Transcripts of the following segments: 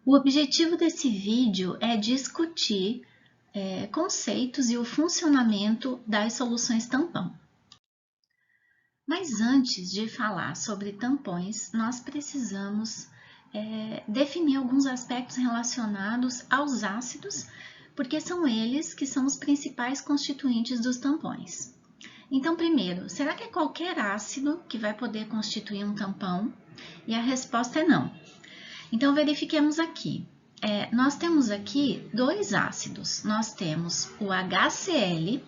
O objetivo desse vídeo é discutir conceitos e o funcionamento das soluções tampão. Mas antes de falar sobre tampões, nós precisamos definir alguns aspectos relacionados aos ácidos, porque são eles que são os principais constituintes dos tampões. Então, primeiro, será que é qualquer ácido que vai poder constituir um tampão? E a resposta é não. Então, verifiquemos aqui. Nós temos aqui dois ácidos. Nós temos o HCl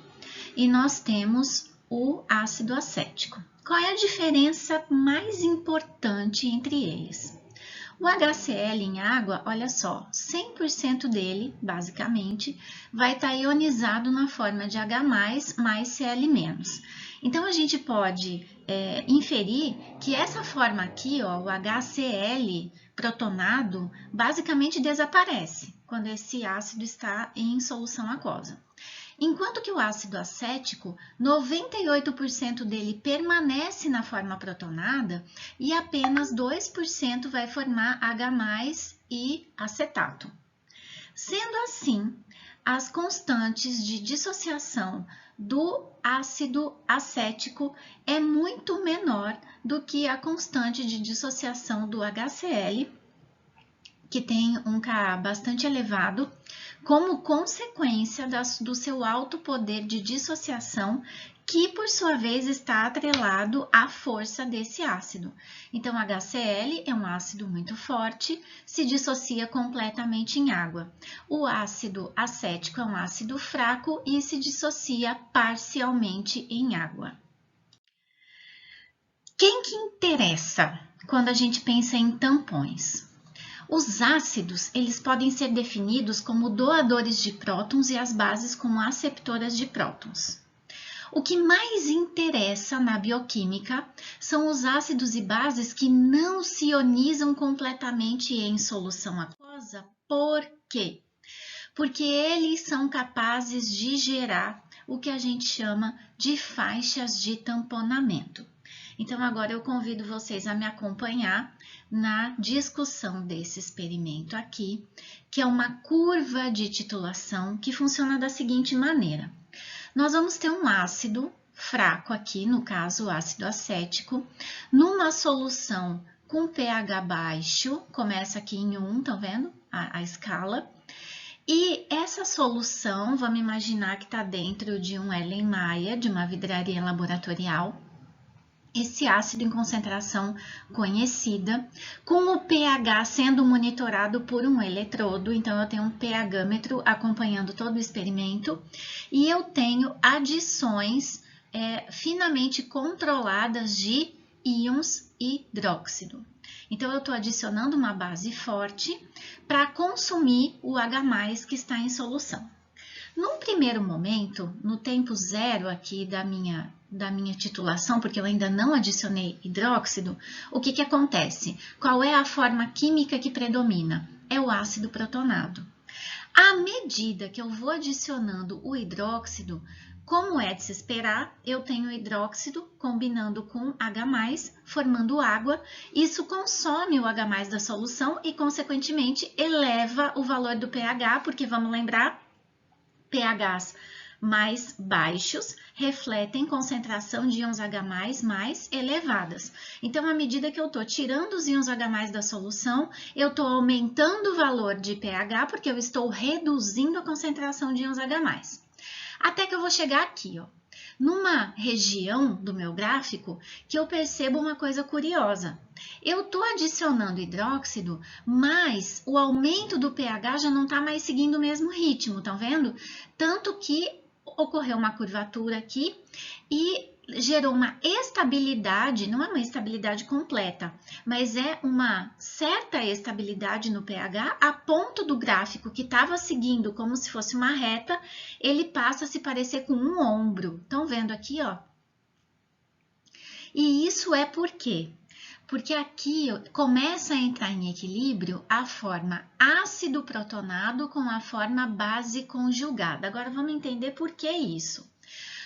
e nós temos o ácido acético. Qual é a diferença mais importante entre eles? O HCl em água, olha só, 100% dele, basicamente, vai estar ionizado na forma de H+, mais Cl-. Então, a gente pode inferir que essa forma aqui, ó, o HCl protonado, basicamente desaparece quando esse ácido está em solução aquosa. Enquanto que o ácido acético, 98% dele permanece na forma protonada e apenas 2% vai formar H+ e acetato. Sendo assim, as constantes de dissociação do ácido acético é muito menor do que a constante de dissociação do HCl, que tem um Ka bastante elevado, como consequência do seu alto poder de dissociação, que por sua vez está atrelado à força desse ácido. Então, HCl é um ácido muito forte, se dissocia completamente em água. O ácido acético é um ácido fraco e se dissocia parcialmente em água. Quem que interessa quando a gente pensa em tampões? Os ácidos, eles podem ser definidos como doadores de prótons e as bases como aceptoras de prótons. O que mais interessa na bioquímica são os ácidos e bases que não se ionizam completamente em solução aquosa. Por quê? Porque eles são capazes de gerar o que a gente chama de faixas de tamponamento. Então, agora eu convido vocês a me acompanhar na discussão desse experimento aqui, que é uma curva de titulação que funciona da seguinte maneira. Nós vamos ter um ácido fraco aqui, no caso o ácido acético, numa solução com pH baixo, começa aqui em 1, estão vendo a escala? E essa solução, vamos imaginar que está dentro de um Erlenmeyer, de uma vidraria laboratorial. Esse ácido em concentração conhecida, com o pH sendo monitorado por um eletrodo, então eu tenho um pHmetro acompanhando todo o experimento, e eu tenho adições finamente controladas de íons hidróxido. Então, eu estou adicionando uma base forte para consumir o H+ que está em solução. Num primeiro momento, no tempo zero aqui da minha titulação, porque eu ainda não adicionei hidróxido, o que acontece? Qual é a forma química que predomina? É o ácido protonado. À medida que eu vou adicionando o hidróxido, como é de se esperar, eu tenho hidróxido combinando com H+, formando água. Isso consome o H+ da solução e, consequentemente, eleva o valor do pH, porque vamos lembrar, pHs mais baixos refletem concentração de íons H+ mais elevadas. Então, à medida que eu estou tirando os íons H+ da solução, eu estou aumentando o valor de pH, porque eu estou reduzindo a concentração de íons H+. Até que eu vou chegar aqui, ó, numa região do meu gráfico que eu percebo uma coisa curiosa. Eu estou adicionando hidróxido, mas o aumento do pH já não está mais seguindo o mesmo ritmo, estão vendo? Tanto que ocorreu uma curvatura aqui e gerou uma estabilidade, não é uma estabilidade completa, mas é uma certa estabilidade no pH, a ponto do gráfico que estava seguindo como se fosse uma reta, ele passa a se parecer com um ombro. Estão vendo aqui, ó? E isso é por quê? Porque aqui começa a entrar em equilíbrio a forma ácido protonado com a forma base conjugada. Agora vamos entender por que isso.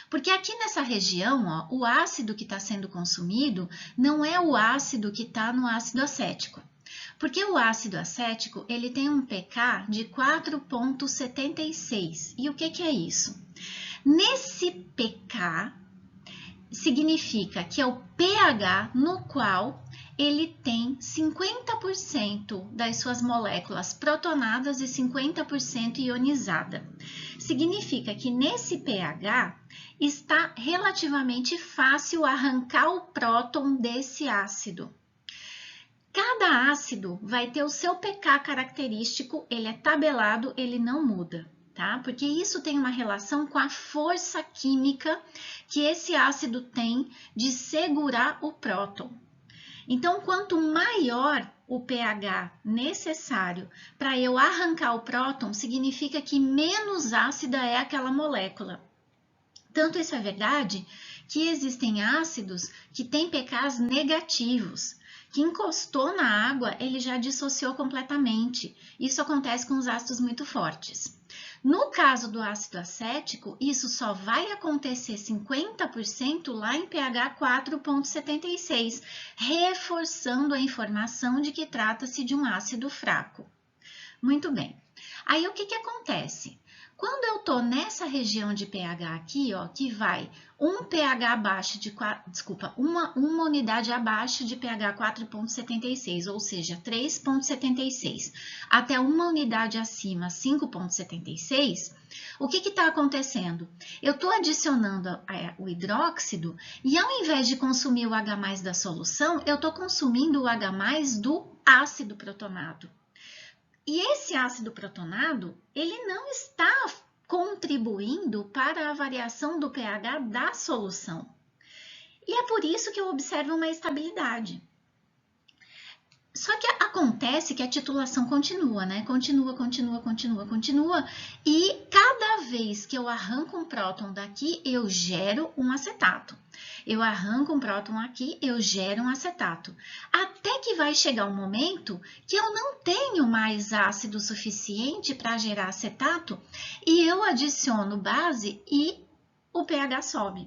Porque aqui nessa região, ó, o ácido que está sendo consumido não é o ácido que está no ácido acético. Porque o ácido acético, ele tem um pK de 4,76. E o que é isso? Nesse pK, significa que é o pH no qual ele tem 50% das suas moléculas protonadas e 50% ionizada. Significa que nesse pH está relativamente fácil arrancar o próton desse ácido. Cada ácido vai ter o seu pK característico, ele é tabelado, ele não muda, tá? Porque isso tem uma relação com a força química que esse ácido tem de segurar o próton. Então, quanto maior o pH necessário para eu arrancar o próton, significa que menos ácida é aquela molécula. Tanto isso é verdade que existem ácidos que têm pKs negativos, que encostou na água, ele já dissociou completamente. Isso acontece com os ácidos muito fortes. No caso do ácido acético, isso só vai acontecer 50% lá em pH 4,76, reforçando a informação de que trata-se de um ácido fraco. Muito bem. Aí o que acontece? Quando eu estou nessa região de pH aqui, ó, que vai um pH abaixo de uma unidade abaixo de pH 4,76, ou seja, 3,76, até uma unidade acima, 5,76, o que está acontecendo? Eu estou adicionando o hidróxido e ao invés de consumir o H+ da solução, eu estou consumindo o H+ do ácido protonado. E esse ácido protonado, ele não está contribuindo para a variação do pH da solução. E é por isso que eu observo uma estabilidade. Só que acontece que a titulação continua, né? Continua. E cada vez que eu arranco um próton daqui, eu gero um acetato. Eu arranco um próton aqui, eu gero um acetato. Até que vai chegar um momento que eu não tenho mais ácido suficiente para gerar acetato e eu adiciono base e o pH sobe.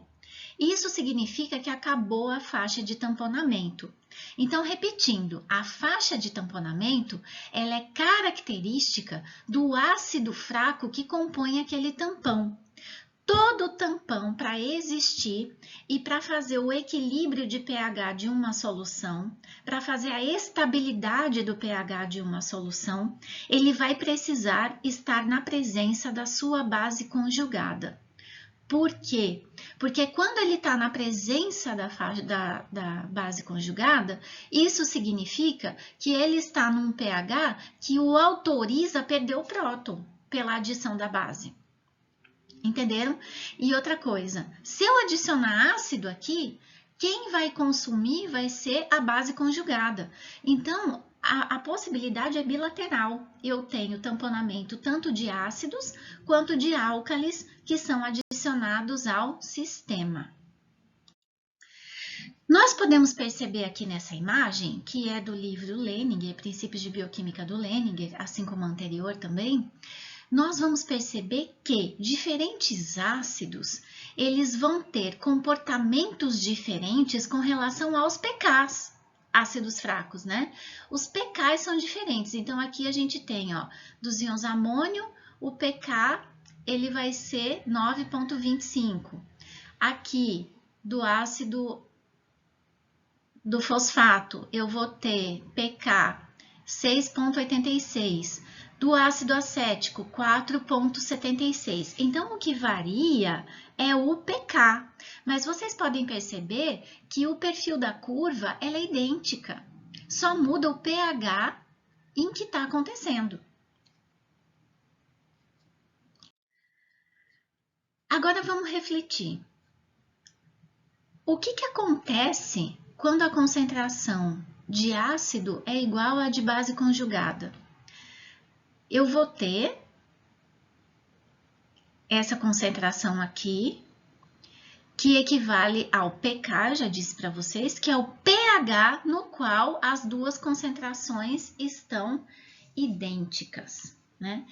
Isso significa que acabou a faixa de tamponamento. Então, repetindo, a faixa de tamponamento, ela é característica do ácido fraco que compõe aquele tampão. Todo tampão, para existir e para fazer o equilíbrio de pH de uma solução, para fazer a estabilidade do pH de uma solução, ele vai precisar estar na presença da sua base conjugada. Por quê? Porque quando ele está na presença da base conjugada, isso significa que ele está num pH que o autoriza a perder o próton pela adição da base. Entenderam? E outra coisa, se eu adicionar ácido aqui, quem vai consumir vai ser a base conjugada. Então, a possibilidade é bilateral. Eu tenho tamponamento tanto de ácidos quanto de álcalis que são adicionados ao sistema. Nós podemos perceber aqui nessa imagem, que é do livro Leninger, Princípios de Bioquímica do Leninger, assim como a anterior também, nós vamos perceber que diferentes ácidos, eles vão ter comportamentos diferentes com relação aos pKs. Ácidos fracos, né? Os pKs são diferentes. Então, aqui a gente tem, ó, dos íons amônio, o pK, ele vai ser 9,25. Aqui, do ácido do fosfato, eu vou ter pK 6,86. Do ácido acético, 4,76. Então, o que varia é o pK. Mas vocês podem perceber que o perfil da curva ela é idêntica. Só muda o pH em que está acontecendo. Agora, vamos refletir. O que acontece quando a concentração de ácido é igual à de base conjugada? Eu vou ter essa concentração aqui, que equivale ao pK, já disse para vocês, que é o pH no qual as duas concentrações estão idênticas, né?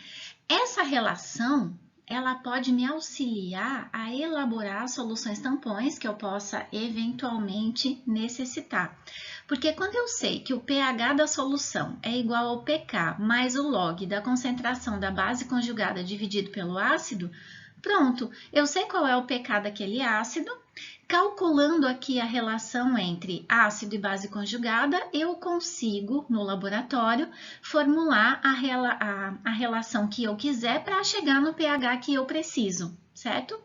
Essa relação, ela pode me auxiliar a elaborar soluções tampões que eu possa eventualmente necessitar. Porque quando eu sei que o pH da solução é igual ao pK mais o log da concentração da base conjugada dividido pelo ácido, pronto, eu sei qual é o pK daquele ácido. Calculando aqui a relação entre ácido e base conjugada, eu consigo, no laboratório, formular a relação que eu quiser para chegar no pH que eu preciso, certo?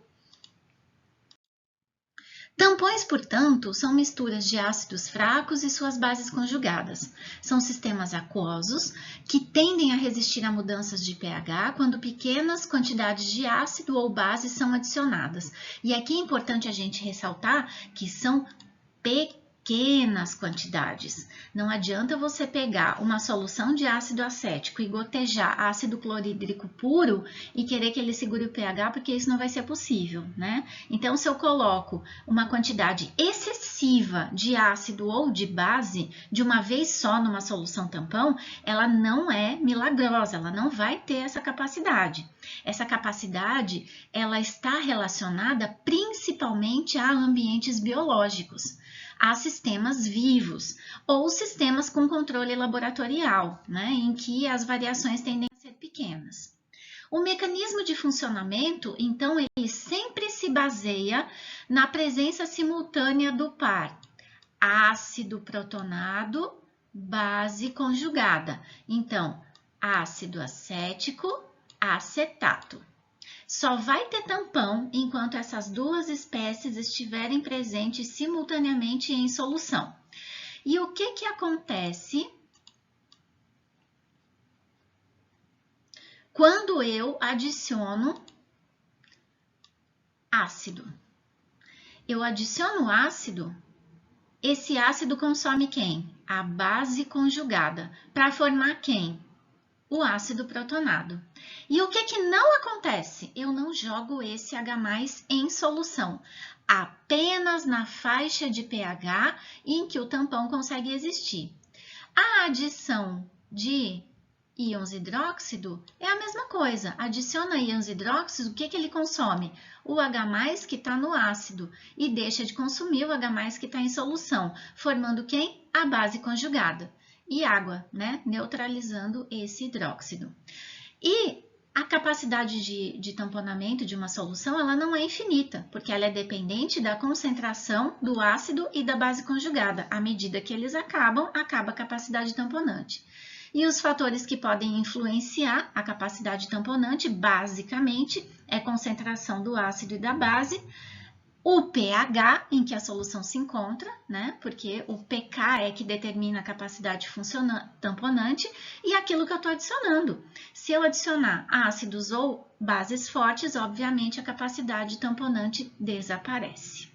Tampões, portanto, são misturas de ácidos fracos e suas bases conjugadas. São sistemas aquosos que tendem a resistir a mudanças de pH quando pequenas quantidades de ácido ou base são adicionadas. E aqui é importante a gente ressaltar que são pequenas quantidades. Não adianta você pegar uma solução de ácido acético e gotejar ácido clorídrico puro e querer que ele segure o pH, porque isso não vai ser possível, né? Então, se eu coloco uma quantidade excessiva de ácido ou de base de uma vez só numa solução tampão, ela não é milagrosa, ela não vai ter essa capacidade. Essa capacidade, ela está relacionada principalmente a ambientes biológicos, a sistemas vivos ou sistemas com controle laboratorial, né, em que as variações tendem a ser pequenas. O mecanismo de funcionamento, então, ele sempre se baseia na presença simultânea do par ácido protonado, base conjugada. Então, ácido acético, acetato. Só vai ter tampão enquanto essas duas espécies estiverem presentes simultaneamente em solução. E o que acontece quando eu adiciono ácido? Eu adiciono ácido, esse ácido consome quem? A base conjugada. Para formar quem? O ácido protonado. E o que não acontece? Eu não jogo esse H+ em solução, apenas na faixa de pH em que o tampão consegue existir. A adição de íons hidróxido é a mesma coisa. Adiciona íons hidróxido, o que ele consome? O H+ que está no ácido e deixa de consumir o H+ que está em solução, formando quem? A base conjugada. E água, né? Neutralizando esse hidróxido. E a capacidade de tamponamento de uma solução, ela não é infinita, porque ela é dependente da concentração do ácido e da base conjugada. À medida que eles acaba a capacidade tamponante. E os fatores que podem influenciar a capacidade tamponante, basicamente, é a concentração do ácido e da base, o pH em que a solução se encontra, né? Porque o pK é que determina a capacidade tamponante e aquilo que eu estou adicionando. Se eu adicionar ácidos ou bases fortes, obviamente a capacidade tamponante desaparece.